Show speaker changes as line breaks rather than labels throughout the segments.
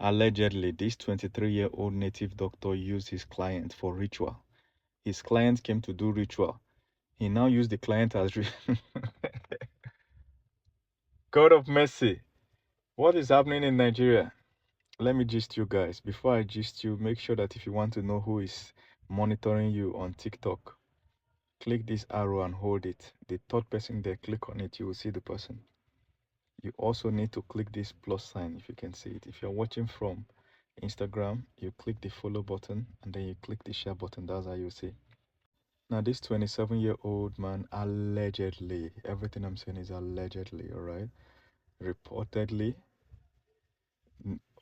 Allegedly, this 23-year-old native doctor used his client for ritual. His client came to do ritual. He now used the client as God of mercy. What is happening in Nigeria? Let me gist you guys. Before I gist you, make sure that if you want to know who is monitoring you on TikTok, click this arrow and hold it. The third person there, click on it, you will see the person. You also need to click this plus sign if you can see it. If you're watching from Instagram, you click the follow button and then you click the share button. That's how you see. Now, this 27-year-old man allegedly, everything I'm saying is allegedly, all right, reportedly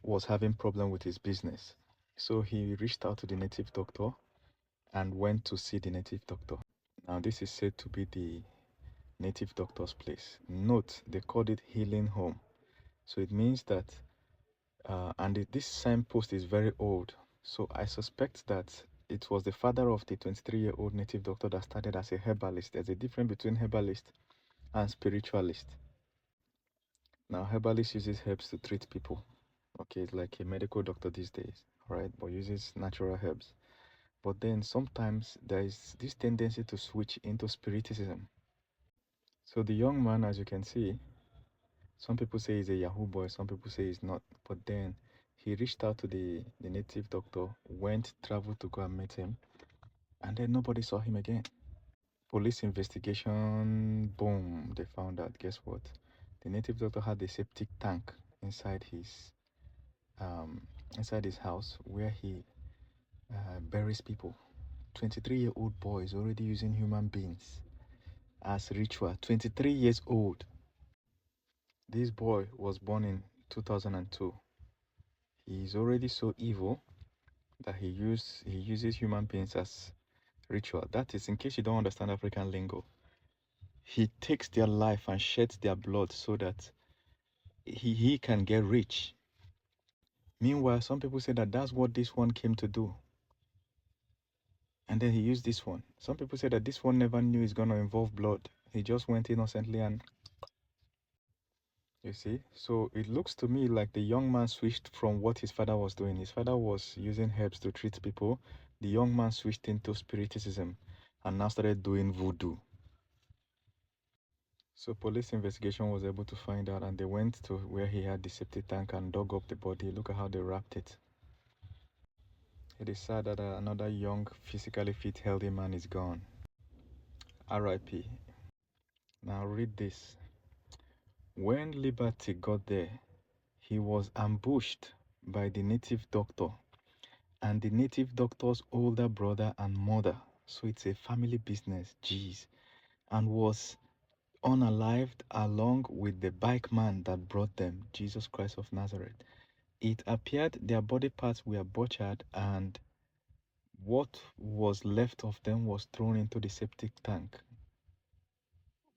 was having problem with his business. So he reached out to the native doctor and went to see the native doctor. Now, this is said to be the native doctor's place. Note, they called it healing home. So it means that, this signpost is very old. So I suspect that it was the father of the 23-year-old native doctor that started as a herbalist. There's a difference between herbalist and spiritualist. Now, herbalist uses herbs to treat people. Okay, it's like a medical doctor these days, right? But uses natural herbs. But then sometimes there is this tendency to switch into spiritism. So the young man, as you can see, some people say he's a Yahoo boy, some people say he's not. But then he reached out to the native doctor, traveled to go and meet him, and then nobody saw him again. Police investigation, boom, they found out. Guess what? The native doctor had a septic tank inside his um, house where he buries people. 23-year-old boy is already using human beings as ritual. 23 years old. This boy was born in 2002. He is already so evil that he uses human beings as ritual. That is, in case you don't understand African lingo, he takes their life and sheds their blood so that he can get rich. Meanwhile, some people say that that's what this one came to do. And then he used this one. Some people say that this one never knew it's going to involve blood. He just went innocently and, you see. So it looks to me like the young man switched from what his father was doing. His father was using herbs to treat people. The young man switched into spiritism and now started doing voodoo. So police investigation was able to find out, and they went to where he had the septic tank and dug up the body. Look at how they wrapped it. It is sad that another young, physically fit, healthy man is gone. R.I.P. Now read this. When Liberty got there, he was ambushed by the native doctor and the native doctor's older brother and mother. So it's a family business, jeez. And was unalived along with the bike man that brought them, Jesus Christ of Nazareth. It appeared their body parts were butchered and what was left of them was thrown into the septic tank.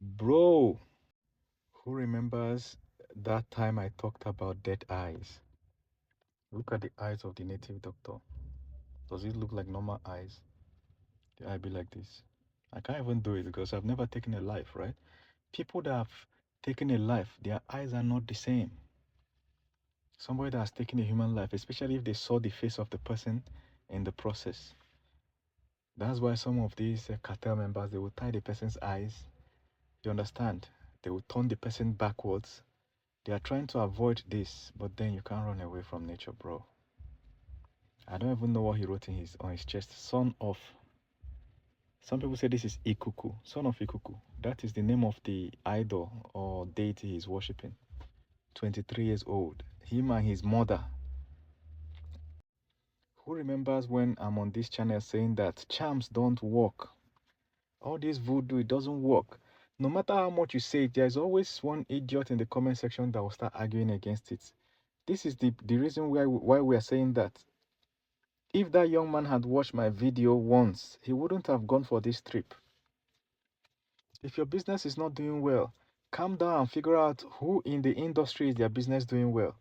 Bro, who remembers that time I talked about dead eyes? Look at the eyes of the native doctor. Does it look like normal eyes? The eye be like this. I can't even do it because I've never taken a life, right? People that have taken a life, their eyes are not the same. Somebody that has taken a human life, especially if they saw the face of the person in the process. That's why some of these cartel members, they will tie the person's eyes. You understand? They will turn the person backwards. They are trying to avoid this, but then you can't run away from nature, bro. I don't even know what he wrote on his chest. Son of. Some people say this is Ikuku, son of Ikuku. That is the name of the idol or deity he's worshipping. 23 years old. Him and his mother. Who remembers when I'm on this channel saying that charms don't work? All this voodoo, it doesn't work. No matter how much you say it, there's always one idiot in the comment section that will start arguing against it. This is the reason why we are saying that. If that young man had watched my video once, he wouldn't have gone for this trip. If your business is not doing well, calm down and figure out who in the industry is their business doing well.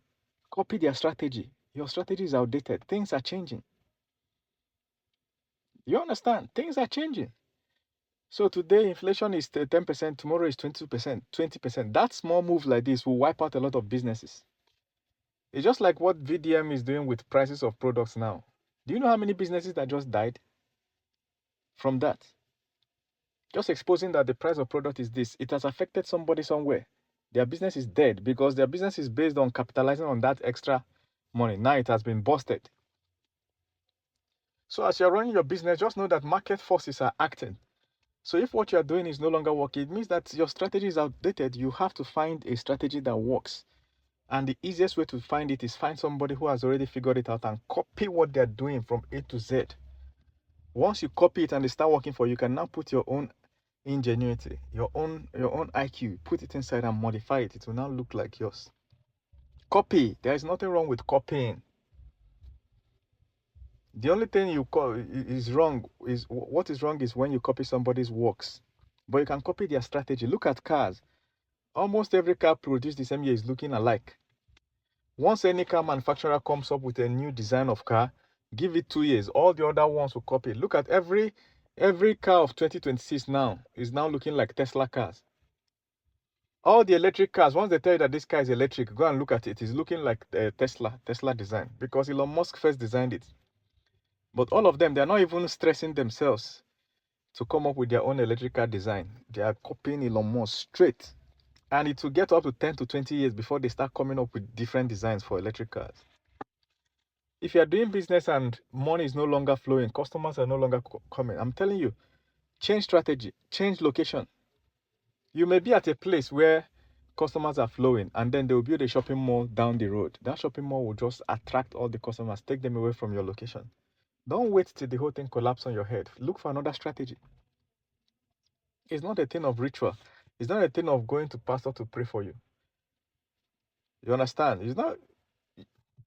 Copy their strategy. Your strategy is outdated. Things are changing. You understand? Things are changing. So today inflation is 10%, tomorrow is 22%, 20%. That small move like this will wipe out a lot of businesses. It's just like what VDM is doing with prices of products now. Do you know how many businesses that just died from that? Just exposing that the price of product is this. It has affected somebody somewhere. Their business is dead because their business is based on capitalizing on that extra money. Now it has been busted. So as you're running your business, just know that market forces are acting. So if what you're doing is no longer working, it means that your strategy is outdated. You have to find a strategy that works. And the easiest way to find it is find somebody who has already figured it out and copy what they're doing from A to Z. Once you copy it and they start working for you, you can now put your own ingenuity, your own IQ, put it inside and modify it. It will now look like yours. Copy. There is nothing wrong with copying. The only thing you call is wrong is what is wrong is when you copy somebody's works. But you can copy their strategy. Look at cars. Almost every car produced the same year is looking alike. Once any car manufacturer comes up with a new design of car, give it 2 years, all the other ones will copy. Look at every car of 2026 now is now looking like Tesla cars. All the electric cars, once they tell you that this car is electric, go and look at it. It's looking like Tesla design because Elon Musk first designed it. But all of them, they're not even stressing themselves to come up with their own electric car design. They are copying Elon Musk straight. And it will get up to 10 to 20 years before they start coming up with different designs for electric cars. If you are doing business and money is no longer flowing, customers are no longer coming, I'm telling you, change strategy, change location. You may be at a place where customers are flowing and then they will build a shopping mall down the road. That shopping mall will just attract all the customers, take them away from your location. Don't wait till the whole thing collapses on your head. Look for another strategy. It's not a thing of ritual. It's not a thing of going to pastor to pray for you. You understand? It's not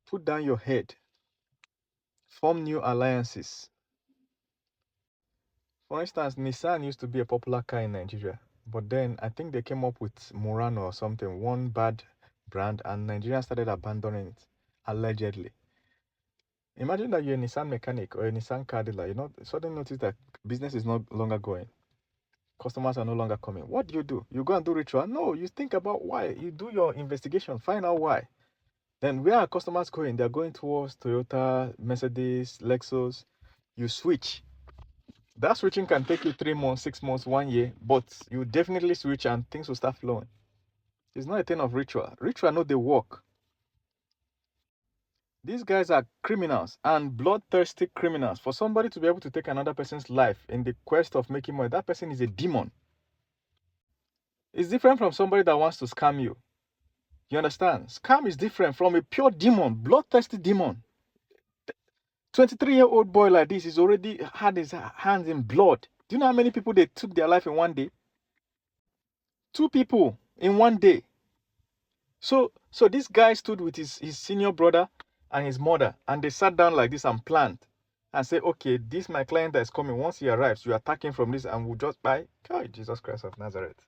put down your head. Form new alliances. For instance, Nissan used to be a popular car in Nigeria. But then I think they came up with Murano or something, one bad brand, and Nigerians started abandoning it, allegedly. Imagine that you're a Nissan mechanic or a Nissan car dealer, you know, suddenly notice that business is no longer going. Customers are no longer coming. What do? You go and do ritual? No, you think about why. You do your investigation, find out why. Then where are customers going? They're going towards Toyota, Mercedes, Lexus. You switch. That switching can take you 3 months, 6 months, 1 year, but you definitely switch and things will start flowing. It's not a thing of ritual. Ritual, no, they work. These guys are criminals and bloodthirsty criminals. For somebody to be able to take another person's life in the quest of making money, that person is a demon. It's different from somebody that wants to scam you. You understand? Scam is different from a pure demon, bloodthirsty demon. 23-year-old boy like this is already had his hands in blood. Do you know how many people they took their life in one day? 2 people in one day. So this guy stood with his senior brother and his mother, and they sat down like this and planned and say, okay, this my client that is coming. Once he arrives, you attack him from this and we'll just buy. God, Jesus Christ of Nazareth.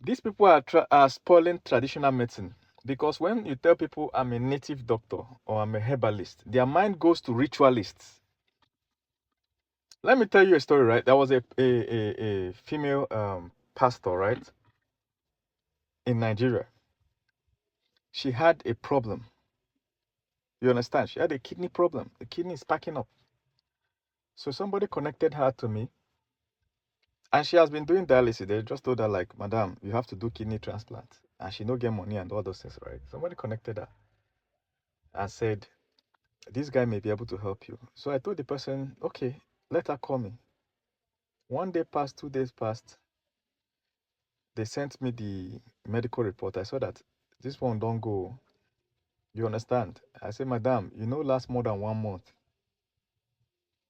These people are spoiling traditional medicine because when you tell people I'm a native doctor or I'm a herbalist, their mind goes to ritualists. Let me tell you a story, right? There was a female pastor, right, in Nigeria. She had a problem. You understand? She had a kidney problem. The kidney is packing up. So somebody connected her to me. And she has been doing dialysis. They just told her, like, Madam, you have to do kidney transplant. And she no get money and all those things, right? Somebody connected her and said, this guy may be able to help you. So I told the person, okay, let her call me. 1 day passed, 2 days passed. They sent me the medical report. I saw that this one don't go. You understand? I said, Madam, you know, last more than 1 month.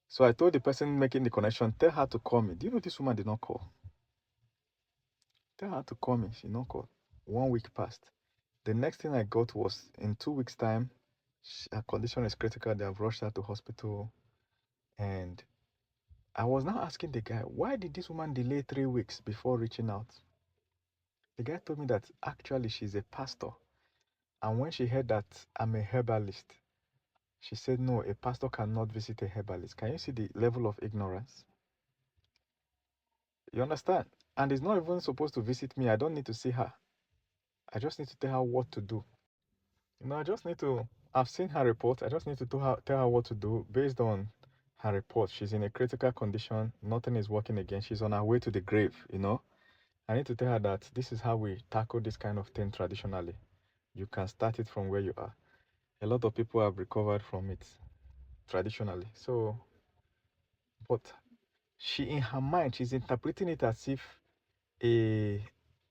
So I told the person making the connection, tell her to call me. Do you know this woman did not call? Tell her to call me. She not called. 1 week passed. The next thing I got was in 2 weeks' time, her condition is critical. They have rushed her to hospital. And I was now asking the guy, why did this woman delay 3 weeks before reaching out? The guy told me that actually she's a pastor. And when she heard that I'm a herbalist, she said, no, a pastor cannot visit a herbalist. Can you see the level of ignorance? You understand? And he's not even supposed to visit me. I don't need to see her. I just need to tell her what to do. I just need to. I've seen her report. I just need to tell her what to do based on her report. She's in a critical condition. Nothing is working again. She's on her way to the grave. I need to tell her that this is how we tackle this kind of thing traditionally. You can start it from where you are. A lot of people have recovered from it traditionally. So, but she, in her mind, she's interpreting it as if a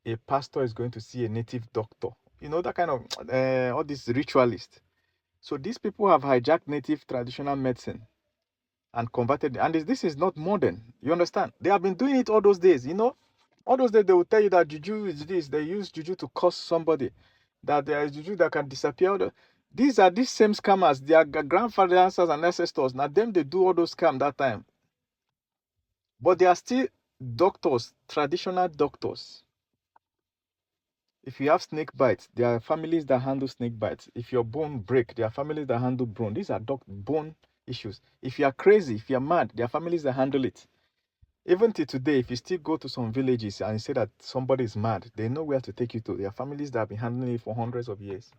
a pastor is going to see a native doctor. That kind of all these ritualists. So these people have hijacked native traditional medicine and converted it. And this is not modern. You understand? They have been doing it all those days. All those days they will tell you that juju is this. They use juju to curse somebody. That there is juju that can disappear. These are these same scammers. Their grandfathers and ancestors. Now them they do all those scams that time. But they are still doctors, traditional doctors. If you have snake bites, there are families that handle snake bites. If your bone break, there are families that handle bone. These are bone issues. If you are crazy, if you are mad, there are families that handle it. Even till today, if you still go to some villages and say that somebody is mad, they know where to take you to. There are families that have been handling it for hundreds of years.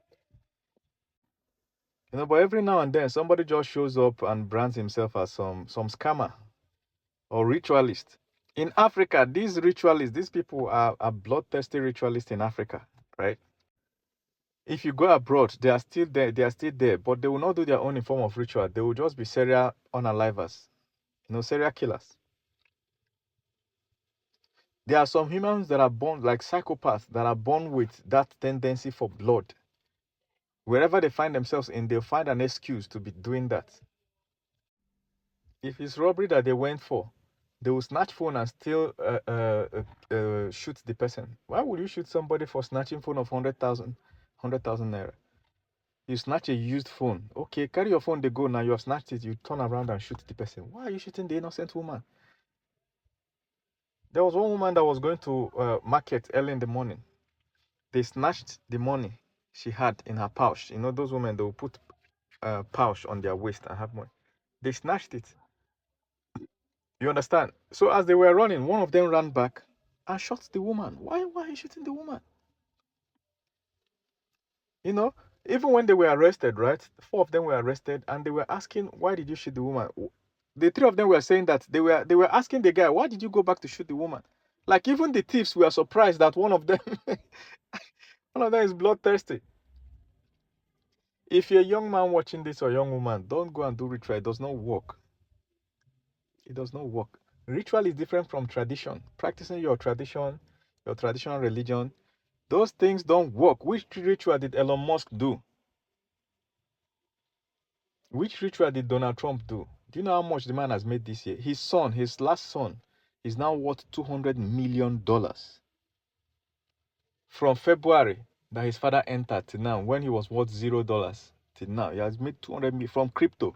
But every now and then, somebody just shows up and brands himself as some scammer or ritualist. In Africa, these ritualists, these people are bloodthirsty ritualists in Africa, right? If you go abroad, they are still there. They are still there, but they will not do their own form of ritual. They will just be serial unalivers, serial killers. There are some humans that are born like psychopaths that are born with that tendency for blood. Wherever they find themselves in, they'll find an excuse to be doing that. If it's robbery that they went for, they will snatch phone and still shoot the person. Why would you shoot somebody for snatching phone of 100,000 naira? You snatch a used phone. Okay, carry your phone, they go. Now you have snatched it. You turn around and shoot the person. Why are you shooting the innocent woman? There was one woman that was going to market early in the morning. They snatched the money she had in her pouch. Those women, they will put pouch on their waist and have money. They snatched it. You understand? So as they were running, one of them ran back and shot the woman. Why are you shooting the woman? Even when they were arrested, right? 4 of them were arrested and they were asking, why did you shoot the woman? The 3 of them were saying that they were asking the guy, why did you go back to shoot the woman? Like even the thieves were surprised that one of them is bloodthirsty. If you're a young man watching this or a young woman, don't go and do ritual. It does not work. It does not work. Ritual is different from tradition. Practicing your tradition, your traditional religion, those things don't work. Which ritual did Elon Musk do? Which ritual did Donald Trump do? Do you know how much the man has made this year? His son, his last son, is now worth $200 million. From February that his father entered to now, when he was worth $0 till now, he has made 200 million from crypto.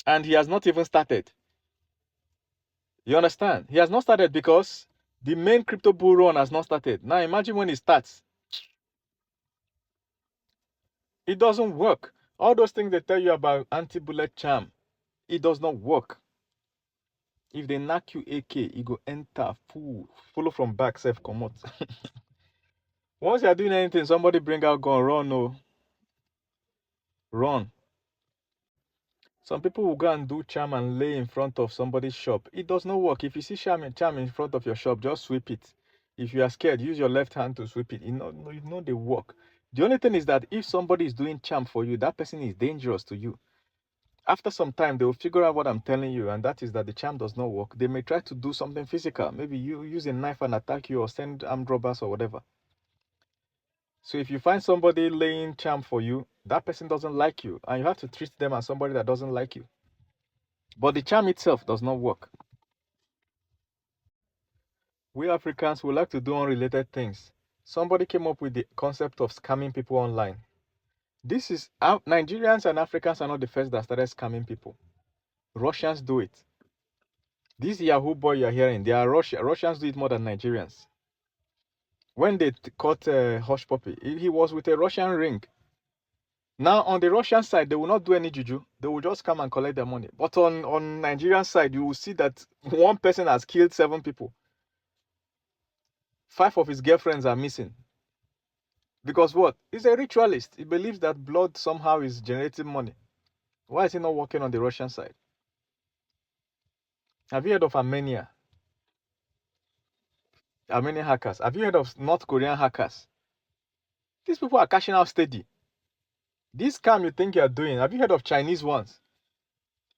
And he has not even started. You understand? He has not started because the main crypto bull run has not started. Now imagine when it starts. It doesn't work. All those things they tell you about anti-bullet charm, it does not work. If they knock you AK, you go enter full, follow from back, self come out. Once you are doing anything, somebody bring out gun, run, no. Run. Some people will go and do charm and lay in front of somebody's shop. It does not work. If you see charm in front of your shop, just sweep it. If you are scared, use your left hand to sweep it. You know they work. The only thing is that if somebody is doing charm for you, that person is dangerous to you. After some time, they will figure out what I'm telling you, and that is that the charm does not work. They may try to do something physical. Maybe you use a knife and attack you or send armed robbers or whatever. So if you find somebody laying charm for you, that person doesn't like you, and you have to treat them as somebody that doesn't like you. But the charm itself does not work. We Africans, we like to do unrelated things. Somebody came up with the concept of scamming people online. This is Nigerians and Africans are not the first that started scamming people. Russians do it. This Yahoo boy you're hearing, they are Russians do it more than Nigerians. When they caught Hush Puppy, he was with a Russian ring. Now, on the Russian side, they will not do any juju. They will just come and collect their money. But on Nigerian side, you will see that one person has killed 7 people. 5 of his girlfriends are missing. Because what? He's a ritualist. He believes that blood somehow is generating money. Why is he not working on the Russian side? Have you heard of Armenia? Armenian hackers. Have you heard of North Korean hackers? These people are cashing out steady. This scam you think you are doing, have you heard of Chinese ones?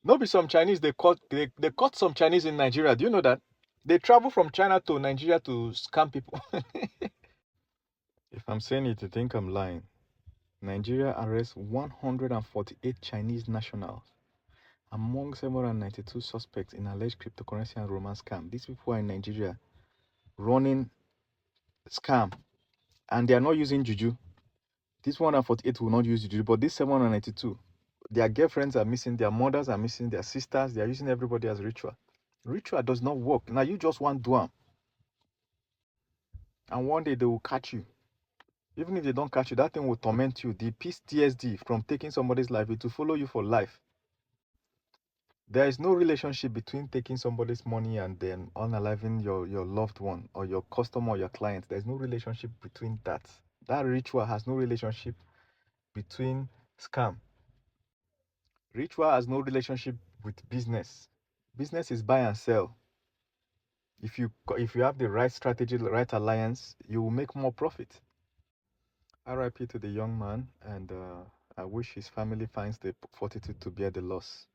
No, be some Chinese, they caught some Chinese in Nigeria. Do you know that? They travel from China to Nigeria to scam people. If I'm saying it, you think I'm lying. Nigeria arrests 148 Chinese nationals among 792 suspects in alleged cryptocurrency and romance scam. These people are in Nigeria running scam, and they are not using juju. This 148 will not use juju, but this 792, their girlfriends are missing, their mothers are missing, their sisters, they are using everybody as ritual. Ritual does not work. Now you just want to do them, and one day they will catch you. Even if they don't catch you, that thing will torment you. The PTSD from taking somebody's life, it will follow you for life. There is no relationship between taking somebody's money and then unaliving your loved one or your customer or your client. There's no relationship between that. That ritual has no relationship between scam. Ritual has no relationship with business. Business is buy and sell. If you have the right strategy, the right alliance, you will make more profit. RIP to the young man, and I wish his family finds the fortitude to bear the loss.